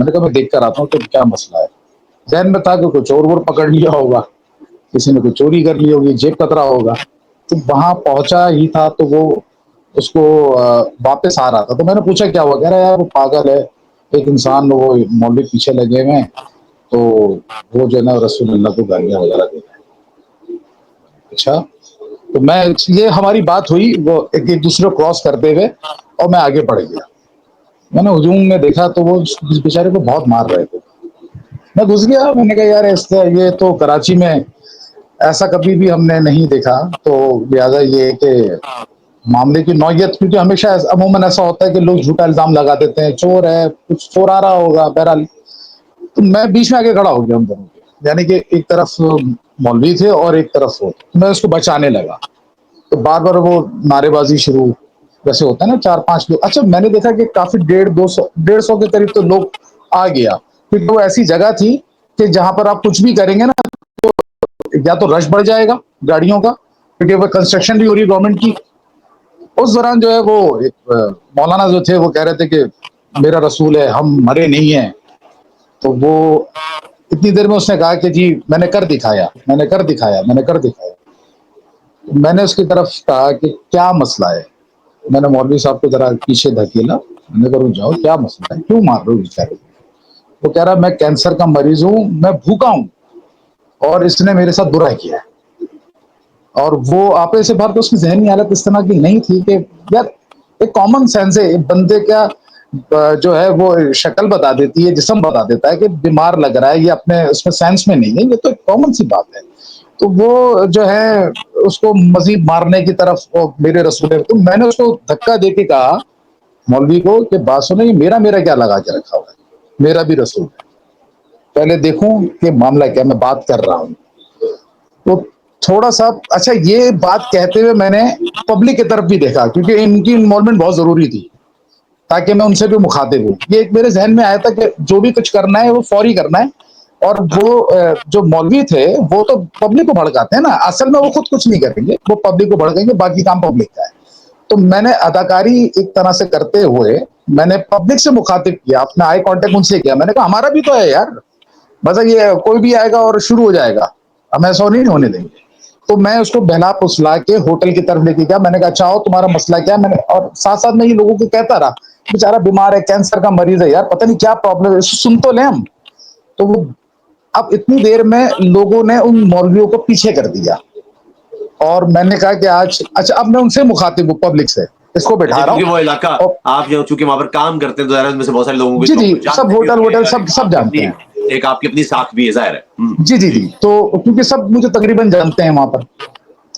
میں نے کہا میں دیکھ کر آتا ہوں کہ کیا مسئلہ ہے. ذہن میں تھا کہ کوئی چور وور پکڑ لیا ہوگا, کسی نے کوئی چوری کر لی ہوگی, جیب کترا ہوگا. تو وہاں پہنچا ہی تھا تو وہ اس کو واپس آ رہا تھا, تو میں نے پوچھا کیا ہوا, کہہ رہا یار وہ پاگل ہے, ایک انسان وہ مولوی پیچھے لگے ہوئے ہیں تو وہ جو ہے نا رسول اللہ کو گالیاں وغیرہ دیتا ہے. اچھا, تو میں یہ ہماری بات ہوئی, وہ ایک دوسرے کو کراس کرتے ہوئے, اور میں آگے بڑھ گیا. میں نے ہجوم میں دیکھا تو وہ اس بیچارے کو بہت مار رہے تھے. میں گھس گیا, میں نے کہا یار یہ تو کراچی میں ایسا کبھی بھی ہم نے نہیں دیکھا, تو لہٰذا یہ کہ معاملے کی نوعیت, کیونکہ ہمیشہ عموماً ایسا ہوتا ہے کہ لوگ جھوٹا الزام لگا دیتے ہیں, چور ہے, کچھ چور آ رہا ہوگا, بہرحال. تو میں بیچ میں آگے کھڑا ہو گیا ان دونوں کے, یعنی کہ ایک طرف مولوی تھے اور ایک طرف وہ, میں اس کو بچانے لگا. تو بار بار وہ نعرے بازی شروع, ویسے ہوتا ہے نا 4-5 لوگ. اچھا, میں نے دیکھا کہ کافی 150 کے قریب تو لوگ آ گیا, کیونکہ وہ ایسی جگہ تھی کہ جہاں پر آپ کچھ بھی کریں گے نا تو یا تو رش بڑھ جائے گا گاڑیوں کا, کیونکہ وہ کنسٹرکشن بھی ہو رہی ہے گورنمنٹ کی. اس دوران جو ہے وہ ایک مولانا جو تھے وہ کہہ رہے تھے کہ میرا رسول ہے, ہم مرے نہیں ہیں. تو وہ اتنی دیر میں اس نے کہا کہ جی میں نے کر دکھایا, میں نے کر دکھایا, میں نے کر دکھایا. میں نے اس کی طرف کہا کہ کیا مسئلہ ہے. میں نے مولوی صاحب کو ذرا پیچھے دھکیلا, میں نے کہا رک جاؤ, کیا مسئلہ ہے, کیوں مار رہے ہو بیچارے. وہ کہہ رہا میں کینسر کا مریض ہوں, میں بھوکا ہوں, اور اس نے میرے ساتھ برا کیا ہے. اور وہ آپے سے بات, اس کی ذہنی حالت اس طرح کی نہیں تھی کہ یار ایک کامن سینس ہے, بندے کیا جو ہے وہ شکل بتا دیتی ہے, جسم بتا دیتا ہے کہ بیمار لگ رہا ہے, یہ اپنے اس میں سینس میں نہیں ہے, یہ تو ایک کامن سی بات ہے. تو وہ جو ہے اس کو مزید مارنے کی طرف میرے رسول ہے. تو میں نے اس کو دھکا دے کے کہا مولوی کو کہ بات سنو, یہ میرا کیا لگا کے رکھا ہوا ہے, میرا بھی رسول ہے, پہلے دیکھوں کہ معاملہ کیا, میں بات کر رہا ہوں. تو تھوڑا سا اچھا, یہ بات کہتے ہوئے میں نے پبلک کی طرف بھی دیکھا, کیونکہ ان کی انوالومنٹ بہت ضروری تھی تاکہ میں ان سے بھی مخاطب ہوں. یہ ایک میرے ذہن میں آیا تھا کہ جو بھی کچھ کرنا ہے وہ فوری کرنا ہے, اور وہ جو مولوی تھے وہ تو پبلک کو بھڑکاتے ہیں نا, اصل میں وہ خود کچھ نہیں کریں گے, وہ پبلک کو بھڑکیں گے, باقی کام پبلک کا ہے. تو میں نے اداکاری ایک طرح سے کرتے ہوئے میں نے پبلک سے مخاطب کیا, اپنا آئی کانٹیکٹ ان سے کیا. میں نے کہا ہمارا بھی تو ہے یار, بس یہ کوئی بھی آئے گا اور شروع ہو جائے گا, ہم ایسا نہیں ہونے دیں گے. تو میں اس کو بہلا پسلا کے ہوٹل کی طرف لے کے گیا. میں نے کہا اچھا آؤ, تمہارا مسئلہ کیا ہے. میں نے اور ساتھ ساتھ میں یہ لوگوں کو کہتا رہا بیچارہ بیمار ہے, کینسر کا مریض ہے, یار پتہ نہیں کیا پرابلم ہے, سن تو لیں ہم. تو وہ اب اتنی دیر میں لوگوں نے ان مولویوں کو پیچھے کر دیا, اور میں نے کہا کہ آج اچھا اب میں ان سے مخاطب ہوں, پبلک سے, اس کو بٹھا رہا کیونکہ وہ علاقہ ہوں. آپ جو چونکہ وہاں پر کام کرتے ہیں تو ظاہر میں سے بہت سارے لوگوں جی جی, کو سب جانتے بھی ہوٹل ہوں گے, ووٹل اور سب جانتے ہیں. ایک آپ کی اپنی ساکھ بھی ہے, ظاہر ہے. جی جی جی, تو کیونکہ سب مجھے تقریباً جانتے ہیں, وہاں پر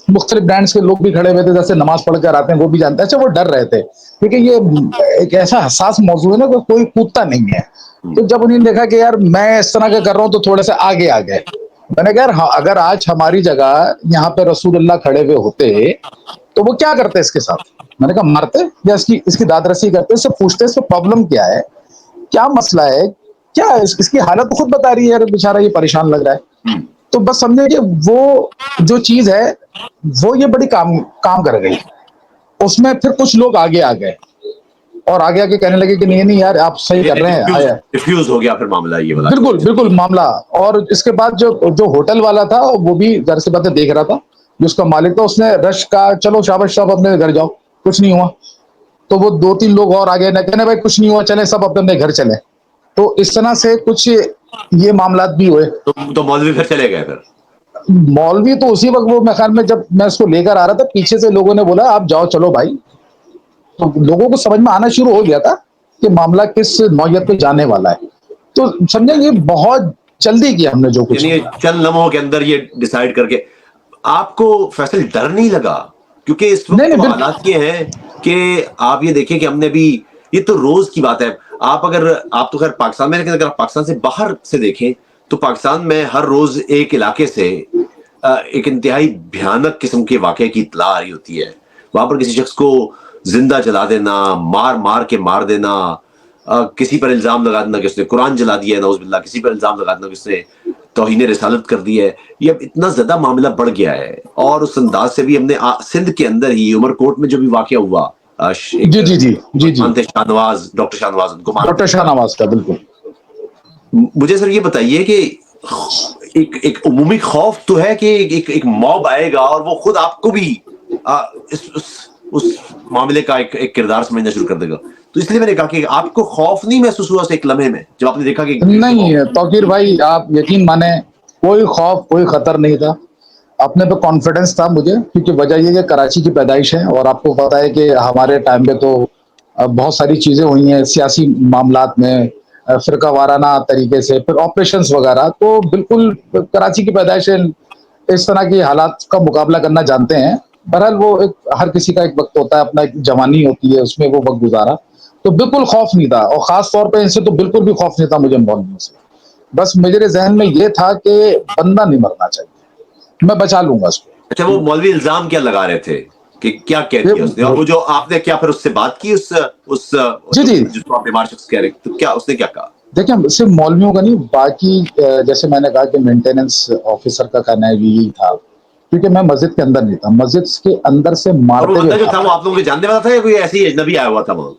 مختلف برانڈز کے لوگ بھی کھڑے ہوئے تھے, جیسے نماز پڑھ کر آتے ہیں وہ بھی جانتے ہیں. اچھا, وہ ڈر رہے تھے کیونکہ یہ ایک ایسا حساس موضوع ہے نا کہ کوئی کودتا نہیں ہے. تو جب انہوں نے دیکھا کہ یار میں اس طرح کا کر رہا ہوں تو تھوڑے سے آگے آ گئے. میں نے کہا یار اگر آج ہماری جگہ یہاں پہ رسول اللہ کھڑے ہوئے ہوتے تو وہ کیا کرتے اس کے ساتھ. میں نے کہا مارتے یا اس کی داد رسی کرتے, اس سے پوچھتے اس کو پرابلم کیا ہے, کیا مسئلہ ہے, کیا اس کی حالت خود بتا رہی ہے, یار بیچارہ یہ پریشان لگ رہا ہے. تو بس سمجھے کہ وہ جو چیز ہے وہ یہ بڑی کام کر گئی. اس میں پھر کچھ لوگ آگے آ گئے اور آگے آگے کہنے لگے کہ نہیں یار آپ صحیح کر رہے ہیں. ڈیفیوز ہو گیا پھر معاملہ, یہ والا بالکل بالکل معاملہ. اور اس کے بعد جو ہوٹل والا تھا وہ بھی ظاہر سی باتیں دیکھ رہا تھا, جو اس کا مالک تھا, اس نے رش کا چلو شاباش صاحب اپنے گھر جاؤ, کچھ نہیں ہوا. تو وہ 2-3 لوگ اور آگے نہ کہنے بھائی کچھ نہیں ہوا, چلیں سب اپنے گھر چلیں. تو اس طرح سے کچھ یہ معاملات بھی ہوئے. تو مولوی پھر چلے گئے. پھر مولوی تو اسی وقت, وہ میں خیال میں جب میں اس کو لے کر آ رہا تھا پیچھے سے لوگوں نے بولا آپ جاؤ چلو بھائی. تو لوگوں کو سمجھ میں آنا شروع ہو گیا تھا کہ معاملہ کس نوعیت پہ جانے والا ہے. تو سمجھیں یہ بہت جلدی کیا ہم نے جو کچھ یعنی کیا. چند لمحوں کے اندر یہ ڈیسائیڈ کر کے. آپ کو فیصل ڈر نہیں لگا, کیونکہ اس وقت نہیں تو بالکل. حالات یہ ہیں کہ آپ یہ دیکھیں کہ ہم نے بھی, یہ تو روز کی بات ہے. آپ تو خیر پاکستان میں, لیکن اگر آپ پاکستان سے باہر سے دیکھیں تو پاکستان میں ہر روز ایک علاقے سے ایک انتہائی بھیانک قسم کے واقعے کی اطلاع آ رہی ہوتی ہے. وہاں پر کسی شخص کو زندہ جلا دینا, مار کے مار دینا, کسی پر الزام لگا دینا کہ اس نے قرآن جلا دیا ہے, نعوذ باللہ, کسی پر الزام لگا دینا کہ اس نے توہین رسالت کر دی ہے. یہ اب اتنا زیادہ معاملہ بڑھ گیا ہے, اور اس انداز سے بھی ہم نے سندھ کے اندر ہی عمر کوٹ میں جو بھی واقعہ ہوا, جی جی جی جی جی, ڈاکٹر شاہ نواز ان کو مار ڈاکٹر شاہ نواز کا بالکل. مجھے سر یہ بتائیے کہ ایک عمومی خوف تو ہے کہ ایک موب آئے گا اور وہ خود آپ کو بھی اس معاملے کا ایک کردار سمجھنا شروع کر دے گا. تو اس لیے میں نے کہا کہ آپ کو خوف نہیں محسوس ہوا اس ایک لمحے میں جب آپ نے دیکھا کہ نہیں توقیر بھائی, آپ یقین مانیں کوئی خوف کوئی خطر نہیں تھا, اپنے پہ کانفیڈنس تھا مجھے, کیونکہ وجہ یہ کہ کراچی کی پیدائش ہے اور آپ کو پتا ہے کہ ہمارے ٹائم پہ تو بہت ساری چیزیں ہوئی ہیں سیاسی معاملات میں, فرقہ وارانہ طریقے سے, پھر آپریشنز وغیرہ, تو بالکل کراچی کی پیدائش اس طرح کی حالات کا مقابلہ کرنا جانتے ہیں. بہرحال وہ ہر کسی کا ایک وقت ہوتا ہے, اپنا ایک جوانی ہوتی ہے, اس میں وہ وقت گزارا, تو بالکل خوف نہیں تھا, اور خاص طور پہ ان سے تو بالکل بھی خوف نہیں تھا مجھے مولویوں سے. بس میرے ذہن میں یہ تھا کہ بندہ نہیں مرنا چاہیے, میں بچا لوں گا اس کو. اچھا وہ مولوی الزام کیا لگا رہے تھے کہ کیا کہہ دیا اس نے, اور وہ جو آپ نے کیا پھر اس سے بات کی اس جی جی جس کو آپ بیمار شخص کہہ رہے تو کیا اس نے کیا کہا؟ دیکھیں صرف مولویوں کا نہیں, باقی جیسے میں نے کہا کہ مینٹیننس آفیسر کا کہنا ہے یہی تھا, کیونکہ میں مسجد کے اندر نہیں تھا, مسجد کے اندر سے اور وہ مارتے بندہ ہوئے جو تھا وہ آپ لوگوں کے جاننے والا تھا یا کوئی ایسی اجنبی آیا ہوا تھا وہاں؟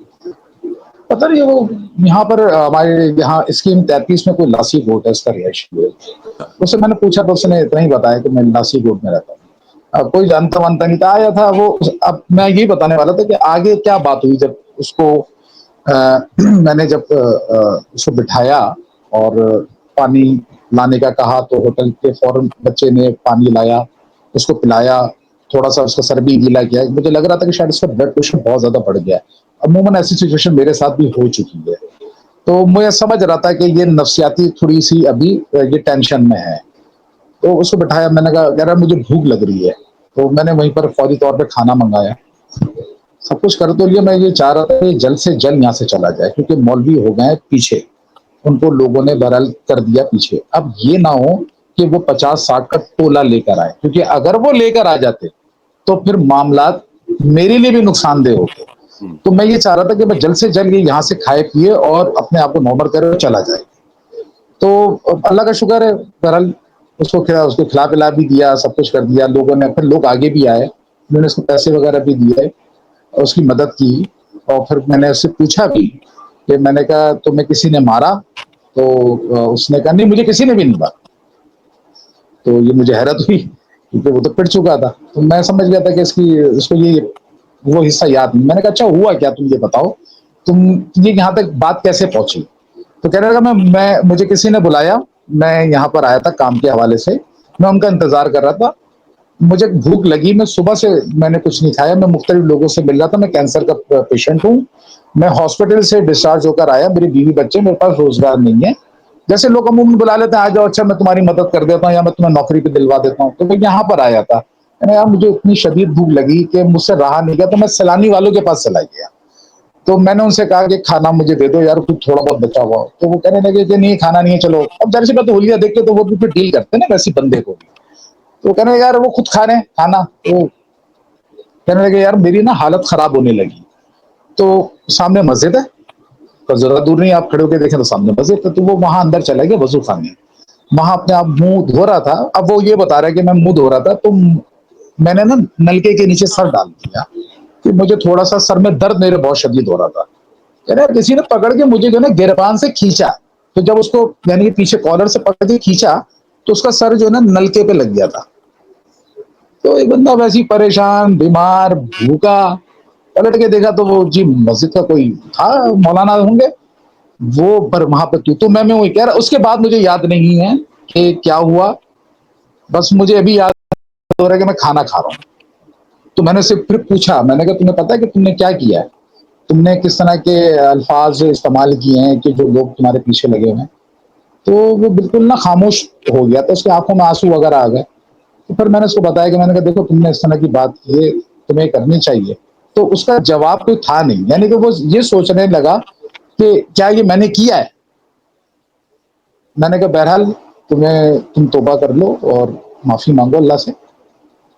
پتہ نہیں, وہ یہاں پر ہمارے یہاں اسکیم 33 میں کوئی لاسی گوٹ ہے, اس کا رہائشی ہے. اس سے میں نے پوچھا تو اس نے اتنا ہی بتایا کہ میں لاسی گوٹ میں رہتا ہوں. اب کوئی جانتا مانتا نہیں تھا, آیا تھا وہ. اب میں یہی بتانے والا تھا کہ آگے کیا بات ہوئی جب اس کو میں نے جب اس کو بٹھایا اور پانی لانے کا کہا, تو ہوٹل کے فوراً بچے نے پانی لایا, اس کو پلایا, تھوڑا سا اس کا سر بھی گیلا کیا. مجھے لگ رہا تھا کہ شاید اس کا بلڈ پریشر بہت زیادہ بڑھ گیا ہے, عموماً ایسی سچویشن میرے ساتھ بھی ہو چکی ہے. تو مجھے سمجھ رہا تھا کہ یہ نفسیاتی تھوڑی سی ابھی یہ ٹینشن میں ہے. تو اس کو بٹھایا, میں نے کہا رہا مجھے بھوک لگ رہی ہے, تو میں نے وہیں پر فوری طور پہ کھانا منگایا, سب کچھ کر تو لیا. میں یہ چاہ رہا تھا کہ جلد سے جلد یہاں سے چلا جائے, کیونکہ مولوی ہو گئے پیچھے, ان کو لوگوں نے بہرحال کر دیا پیچھے. اب یہ نہ ہو کہ وہ 50-60 کا ٹولہ لے کر آئے, کیونکہ اگر وہ لے کر آ جاتے تو پھر معاملات میرے لیے بھی نقصان دہ ہوتے. تو میں یہ چاہ رہا تھا کہ میں جلد سے جلد یہاں سے کھائے پیے اور اپنے آپ کو نارمل کرے اور چلا جائے. تو اللہ کا شکر ہے, بہرحال اس کو کھلا پلا بھی دیا, سب کچھ کر دیا لوگوں نے. پھر لوگ آگے بھی آئے, انہوں نے اس کو پیسے وغیرہ بھی دیے, اس کی مدد کی. اور پھر میں نے اس سے پوچھا بھی کہ میں نے کہا تمہیں کسی نے مارا؟ تو اس نے کہا نہیں مجھے کسی نے بھی نہیں مارا. تو یہ مجھے حیرت ہوئی کیونکہ وہ تو پٹ چکا تھا. تو میں سمجھ گیا تھا کہ اس کو یہ وہ حصہ یاد نہیں. میں نے کہا اچھا ہوا کیا, تم یہ بتاؤ, تم یہ یہاں تک بات کیسے پہنچی؟ تو کہنے لگا میں مجھے کسی نے بلایا, میں یہاں پر آیا تھا کام کے حوالے سے, میں ان کا انتظار کر رہا تھا, مجھے بھوک لگی, میں صبح سے میں نے کچھ نہیں کھایا, میں مختلف لوگوں سے مل رہا تھا, میں کینسر کا پیشنٹ ہوں, میں ہاسپٹل سے ڈسچارج ہو کر آیا, میری بیوی بچے, میرے پاس روزگار نہیں ہے. جیسے لوگ عموماً بلا لیتے ہیں آ جاؤ, اچھا میں تمہاری مدد کر دیتا ہوں یا میں تمہیں نوکری پہ دلوا دیتا ہوں. تو میں یہاں پر آیا تھا, یار مجھے اتنی شدید بھوک لگی کہ مجھ سے رہا نہیں گیا, تو میں سیلانی والوں کے پاس چلا گیا. تو میں نے ان سے کہا کہ کھانا مجھے دے دو یار, کچھ تھوڑا بہت بچا ہوا. تو وہ کہنے لگے کہ نہیں کھانا نہیں ہے, چلو. اب ظاہر سی بات ہے ہولیا دیکھ کے تو وہ بھی پھر ڈیل کرتے ہیں نا ویسی بندے کو بھی. تو کہنے لگے یار وہ خود کھا رہے ہیں کھانا. تو کہنے لگے یار میری نا حالت خراب ہونے لگی. تو سامنے مسجد ہے, تو ذرا دور نہیں, آپ کھڑے ہو کے دیکھیں تو سامنے مسجد ہے. تو وہ وہاں اندر چلا گیا وضو خانے, وہاں اپنے آپ منہ دھو رہا تھا. اب وہ یہ بتا رہا ہے کہ میں منہ دھو رہا تھا, تو میں نے نا نلکے کے نیچے سر ڈال دیا کہ مجھے تھوڑا سا سر میں درد میرے بہت شدید ہو رہا تھا. کہہ رہے کسی نے پکڑ کے مجھے جو ہے نا گربان سے کھینچا, تو جب اس کو یعنی کہ پیچھے کالر سے پکڑ کے کھینچا تو اس کا سر جو ہے نا نلکے پہ لگ گیا تھا. تو ایک بندہ ویسی پریشان, بیمار, بھوکا, پلٹ کے دیکھا تو وہ جی مسجد کا کوئی تھا, مولانا ہوں گے وہ, پر وہاں پہ تو میں وہی کہہ رہا. اس کے بعد مجھے یاد نہیں ہے کہ کیا ہوا, بس مجھے ابھی یاد ہو رہا ہے کہ میں کھانا کھا رہا ہوں. تو میں نے سے پھر پوچھا, میں نے کہا تمہیں پتا ہے کہ تم نے کیا کیا ہے, تم نے کس طرح کے الفاظ استعمال کیے ہیں کہ جو لوگ تمہارے پیچھے لگے ہوئے ہیں. تو وہ بالکل نا خاموش ہو گیا, تو اس کی آنکھوں میں آنسو وغیرہ آ گئے. تو پھر میں نے اس کو بتایا کہ میں نے کہا دیکھو تم نے اس طرح کی بات کی ہے, تمہیں کرنی چاہیے. تو اس کا جواب کوئی تھا نہیں, یعنی کہ وہ یہ سوچنے لگا کہ کیا یہ میں نے کیا ہے. میں نے کہا بہرحال تم توبہ کر لو اور معافی مانگو اللہ سے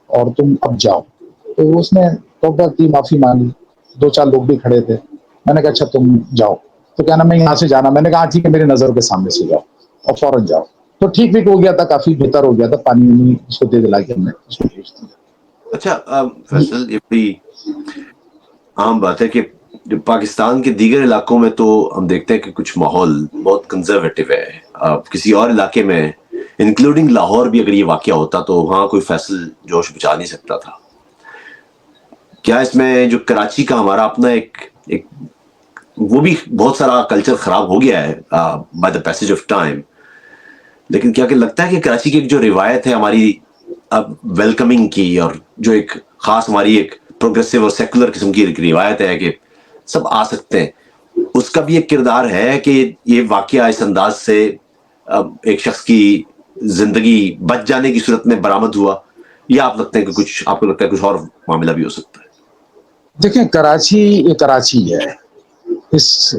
اور تم اب جاؤ. تو اس نے توبہ کی, معافی مانگی, 2-4 لوگ بھی کھڑے تھے. میں نے کہا اچھا تم جاؤ. تو کہنا میں یہاں سے جانا, میں نے کہا ہاں ٹھیک ہے میری نظر کے سامنے سے جاؤ اور فوراً جاؤ. تو ٹھیک ہو گیا تھا, کافی بہتر ہو گیا تھا, پانی اس کو دے دلا کے ہم نے اس کو بھیج دیا. اچھا فیصل, یہ بڑی عام بات ہے کہ پاکستان کے دیگر علاقوں میں تو ہم دیکھتے ہیں کہ کچھ ماحول بہت کنزرویٹو ہے, کسی اور علاقے میں انکلوڈنگ لاہور بھی اگر یہ واقعہ ہوتا تو وہاں کوئی فیصل جوش بچا نہیں سکتا تھا. کیا اس میں جو کراچی کا ہمارا اپنا ایک وہ بھی بہت سارا کلچر خراب ہو گیا ہے by the passage of time, لیکن کیا کہ لگتا ہے کہ کراچی کی ایک جو روایت ہے ہماری ویلکمنگ کی, اور جو ایک خاص ہماری ایک پروگریسو اور سیکولر قسم کی ایک روایت ہے کہ سب آ سکتے ہیں, اس کا بھی ایک کردار ہے کہ یہ واقعہ اس انداز سے ایک شخص کی زندگی بچ جانے کی صورت میں برآمد ہوا, یا آپ لگتے ہیں کہ آپ کو لگتا ہے کچھ اور معاملہ بھی ہو سکتا ہے؟ دیکھیں کراچی یہ کراچی ہے, اس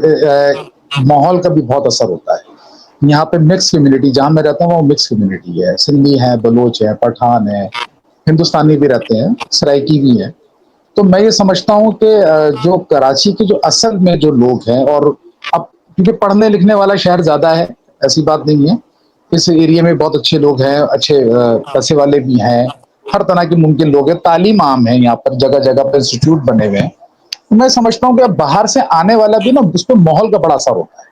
ماحول کا بھی بہت اثر ہوتا ہے. یہاں پہ مکس کمیونٹی, جہاں میں رہتا ہوں وہ مکس کمیونٹی ہے, سندھی ہیں, بلوچ ہیں, پٹھان ہیں, ہندوستانی بھی رہتے ہیں, سرائکی بھی ہیں. تو میں یہ سمجھتا ہوں کہ جو کراچی کے جو اصل میں جو لوگ ہیں, اور اب کیونکہ پڑھنے لکھنے والا شہر زیادہ ہے, ایسی بات نہیں ہے, اس ایریے میں بہت اچھے لوگ ہیں, اچھے پیسے والے بھی ہیں, ہر طرح کے ممکن لوگ ہیں, تعلیم عام ہے یہاں پر, جگہ جگہ پر انسٹیٹیوٹ بنے ہوئے ہیں. میں سمجھتا ہوں کہ اب باہر سے آنے والا بھی نا, اس پہ ماحول کا بڑا اثر ہوتا ہے.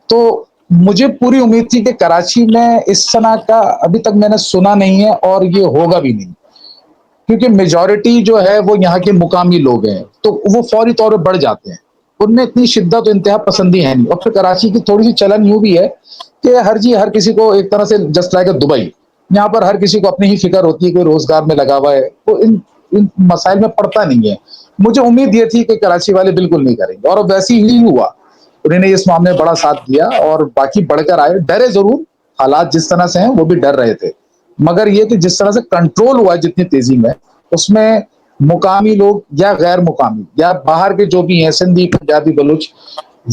تو مجھے پوری امید تھی کہ کراچی میں اس طرح کا ابھی تک میں نے سنا نہیں ہے, اور یہ ہوگا بھی نہیں, کیونکہ میجورٹی جو ہے وہ یہاں کے مقامی لوگ ہیں, تو وہ فوری طور پہ بڑھ جاتے ہیں, ان میں اتنی شدت و انتہا پسندی ہے نہیں. اور پھر کراچی کی تھوڑی سی چلن یوں بھی ہے کہ ہر کسی کو ایک طرح سے جسٹ لائک دبئی, یہاں پر ہر کسی کو اپنی ہی فکر ہوتی ہے, کوئی روزگار میں لگا ہوا ہے, وہ ان مسائل میں پڑتا نہیں ہے. مجھے امید یہ تھی کہ کراچی والے بالکل نہیں کریں گے, اور اب ویسے ہی ہوا, انہوں نے اس معاملے میں بڑا ساتھ دیا, اور باقی بڑھ کر آئے. ڈرے ضرور, حالات جس طرح سے ہیں وہ بھی ڈر رہے تھے, مگر یہ کہ جس طرح سے کنٹرول ہوا جتنی تیزی میں, اس میں مقامی لوگ یا غیر مقامی یا باہر کے جو بھی ہیں, سندھی, پنجابی, بلوچ,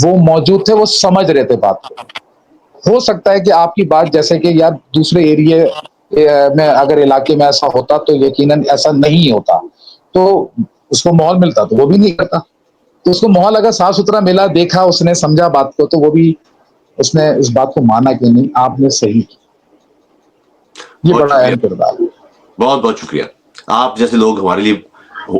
وہ موجود تھے, وہ سمجھ رہے تھے بات کو. ہو سکتا ہے کہ آپ کی بات جیسے کہ یا دوسرے ایریے میں اگر علاقے میں ایسا ہوتا تو یقیناً ایسا نہیں ہوتا, تو اس کو ماحول ملتا تو وہ بھی نہیں کرتا. تو اس کو ماحول اگر صاف ستھرا ملا, دیکھا, اس نے سمجھا بات کو, تو وہ بھی اس نے اس بات کو مانا کہ نہیں آپ نے صحیح کی. یہ بہت بڑا شکریہ, اہم کردار ہے. بہت بہت شکریہ. آپ جیسے لوگ ہمارے لیے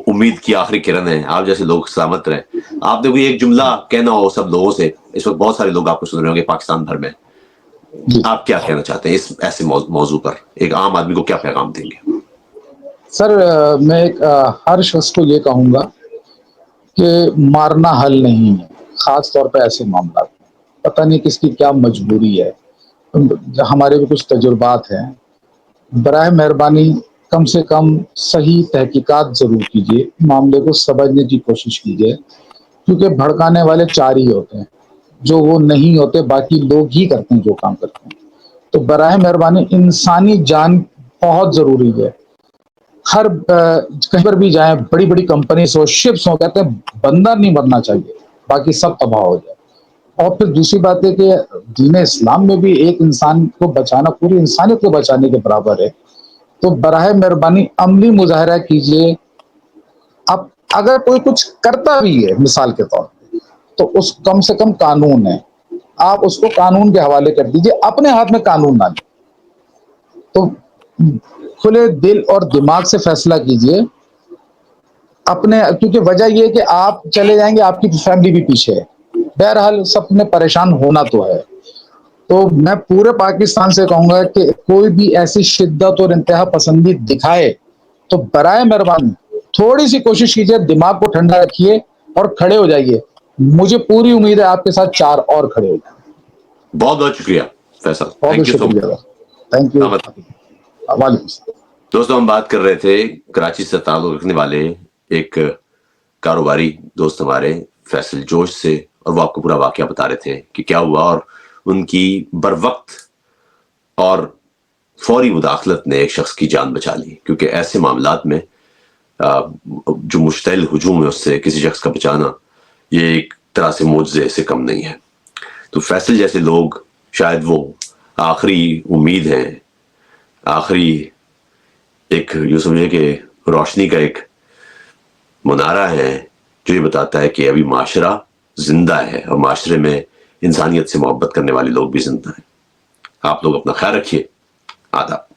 امید کی آخری کرن ہیں, آپ جیسے لوگ سلامت رہیں. آپ نے کوئی ایک جملہ کہنا ہو سب لوگوں سے, اس وقت بہت سارے لوگ آپ کو سن رہے ہوں گے پاکستان بھر میں, جی آپ کیا کہنا چاہتے ہیں اس ایسے موضوع پر, ایک عام آدمی کو کیا پیغام دیں گے؟ سر, میں ہر شخص کو یہ کہوں گا کہ مارنا حل نہیں ہے, خاص طور پہ ایسے معاملات میں. پتہ نہیں کس کی کیا مجبوری ہے, ہمارے بھی کچھ تجربات ہیں. براہ مہربانی کم سے کم صحیح تحقیقات ضرور کیجیے, معاملے کو سمجھنے کی کوشش کیجیے, کیونکہ بھڑکانے والے چار ہی ہوتے ہیں, جو وہ نہیں ہوتے, باقی لوگ ہی کرتے ہیں جو کام کرتے ہیں. تو براہ مہربانی انسانی جان بہت ضروری ہے. ہر کہیں پر بھی جائیں, بڑی بڑی کمپنیز ہو, شپس ہو, کہتے ہیں بندہ نہیں مرنا چاہیے, باقی سب تباہ ہو جائے. اور پھر دوسری بات ہے کہ دین اسلام میں بھی ایک انسان کو بچانا پوری انسانیت کو بچانے کے برابر ہے. تو براہ مہربانی عملی مظاہرہ کیجیے. اب اگر کوئی کچھ کرتا بھی ہے مثال کے طور پہ, تو اس کم سے کم قانون ہے, آپ اس کو قانون کے حوالے کر دیجیے, اپنے ہاتھ میں قانون نہ لیں. تو کھلے دل اور دماغ سے فیصلہ کیجیے اپنے, کیونکہ وجہ یہ ہے کہ آپ چلے جائیں گے, آپ کی فیملی بھی پیچھے ہے. بہرحال سب نے پریشان ہونا تو ہے. تو میں پورے پاکستان سے کہوں گا کہ کوئی بھی ایسی شدت اور انتہا پسندی دکھائے تو برائے مہربانی تھوڑی سی کوشش کیجیے, دماغ کو ٹھنڈا رکھیے اور کھڑے ہو جائیے. مجھے پوری امید ہے آپ کے ساتھ چار اور کھڑے ہو جائیں. بہت بہت شکریہ فیصل, بہت بہت تھینک یو سو شکریہ. Thank you. مچ. وعلیکم السلام. دوستوں, ہم بات کر رہے تھے کراچی سے تعلق رکھنے والے ایک کاروباری دوست ہمارے فیصل جوش سے, اور وہ آپ کو پورا واقعہ بتا رہے تھے کہ کیا ہوا, اور ان کی بر وقت اور فوری مداخلت نے ایک شخص کی جان بچا لی, کیونکہ ایسے معاملات میں جو مشتعل ہجوم ہے اس سے کسی شخص کا بچانا یہ ایک طرح سے معجزے سے کم نہیں ہے. تو فیصل جیسے لوگ شاید وہ آخری امید ہیں, آخری ایک یوں سمجھے کہ روشنی کا ایک منارہ ہے جو یہ بتاتا ہے کہ ابھی معاشرہ زندہ ہے, اور معاشرے میں انسانیت سے محبت کرنے والے لوگ بھی زندہ ہیں. آپ لوگ اپنا خیال رکھیے. آداب.